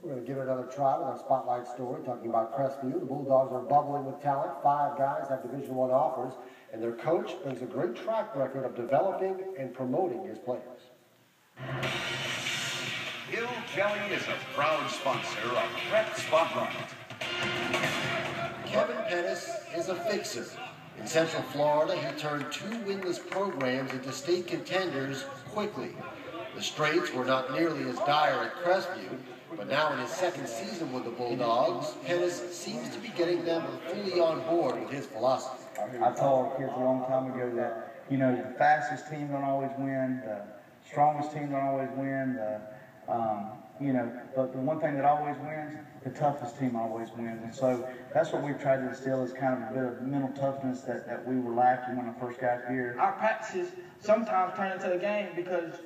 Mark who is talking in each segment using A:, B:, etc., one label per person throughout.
A: We're going to give it another try with our spotlight story, talking about Crestview. The Bulldogs are bubbling with talent. 5 guys have Division I offers, and their coach brings a great track record of developing and promoting his players.
B: Hill Kelly is a proud sponsor of Prep Spotlight.
A: Kevin Pettis is a fixer. In Central Florida, he turned 2 winless programs into state contenders quickly. The straits were not nearly as dire at Crestview, but now in his 2nd season with the Bulldogs, Pettis seems to be getting them fully on board with his philosophy.
C: I told kids a long time ago that, the fastest team don't always win, the strongest team don't always win, but the one thing that always wins, the toughest team always wins. And so that's what we've tried to instill, is kind of a bit of mental toughness that we were lacking when I first got here.
D: Our practices sometimes turn into a game because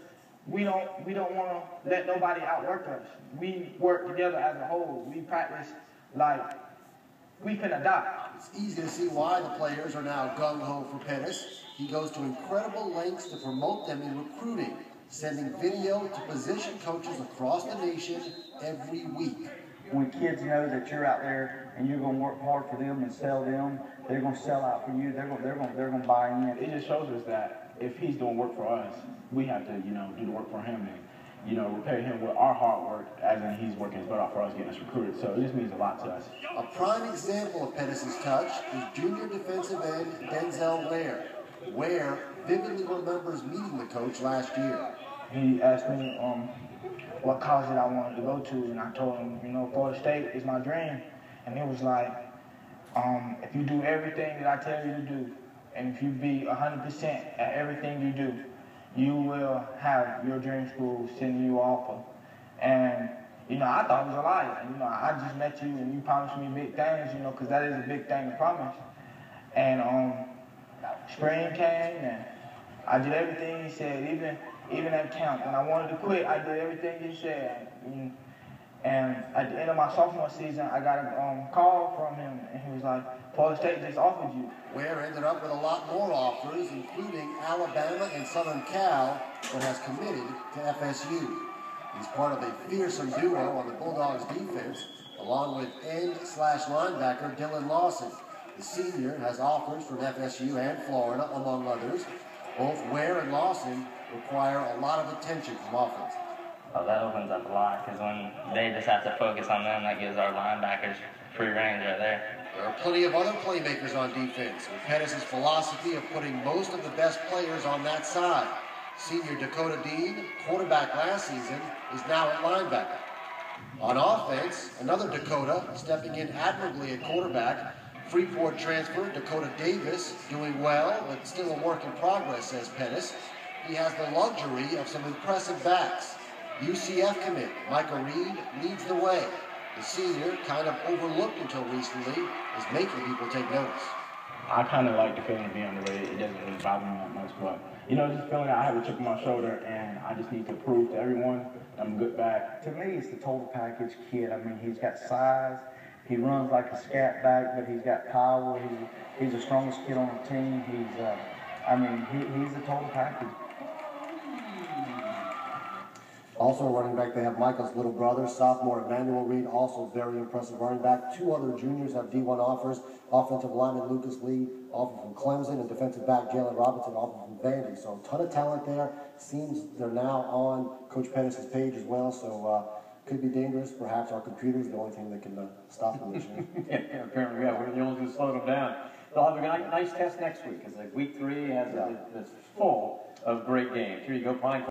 D: we don't want to let nobody outwork us. We work together as a whole. We practice like we finna die.
A: It's easy to see why the players are now gung-ho for Pettis. He goes to incredible lengths to promote them in recruiting, sending video to position coaches across the nation every week.
C: When kids know that you're out there and you're going to work hard for them and sell them, they're going to sell out for you. They're going to buy in.
D: It just shows us that if he's doing work for us, we have to, do the work for him and, repay him with our hard work, as in he's working his butt off for us, getting us recruited. So it just means a lot to us.
A: A prime example of Pettis' touch is junior defensive end Denzel Ware. Ware vividly remembers meeting the coach last year.
D: He asked me what college that I wanted to go to, and I told him, Florida State is my dream. And he was like, if you do everything that I tell you to do, and if you be 100% at everything you do, you will have your dream school sending you offer. And, I thought it was a lie. I just met you and you promised me big things, because that is a big thing to promise. And spring came and I did everything he said, even at camp. When I wanted to quit, I did everything he said. And at the end of my sophomore season, I got a call from him, and he was like, Florida State just offered you.
A: Ware ended up with a lot more offers, including Alabama and Southern Cal, but has committed to FSU. He's part of a fearsome duo on the Bulldogs defense, along with end/linebacker Dylan Lawson. The senior has offers from FSU and Florida, among others. Both Ware and Lawson require a lot of attention from offense.
E: Oh, that opens up a lot, because when they just have to focus on them, that gives our linebackers free range right there.
A: There are plenty of other playmakers on defense, with Pettis' philosophy of putting most of the best players on that side. Senior Dakota Dean, quarterback last season, is now at linebacker. On offense, another Dakota stepping in admirably at quarterback. Freeport transfer Dakota Davis doing well, but still a work in progress, says Pettis. He has the luxury of some impressive backs. UCF commit Micah Reed leads the way. The senior, kind of overlooked until recently, is making people take notice.
D: I kind of like the feeling of being underrated. It doesn't really bother me that much, but just feeling that I have a chip on my shoulder and I just need to prove to everyone that I'm a good back.
C: To me, it's the total package kid. He's got size. He runs like a scat back, but he's got power. He's the strongest kid on the team. He's the total package.
A: Also running back, they have Michael's little brother, sophomore Emmanuel Reed, also very impressive running back. 2 other juniors have D1 offers. Offensive lineman Lucas Lee, offer from Clemson, and defensive back Jalen Robinson, offer from Vandy. So a ton of talent there. Seems they're now on Coach Pettis' page as well, so could be dangerous. Perhaps our computer's the only thing that can stop them this year.
F: Yeah, apparently, yeah, we're the only ones who slow them down. They'll have a nice test next week, because week 3 is full of great games. Here you go, Pine.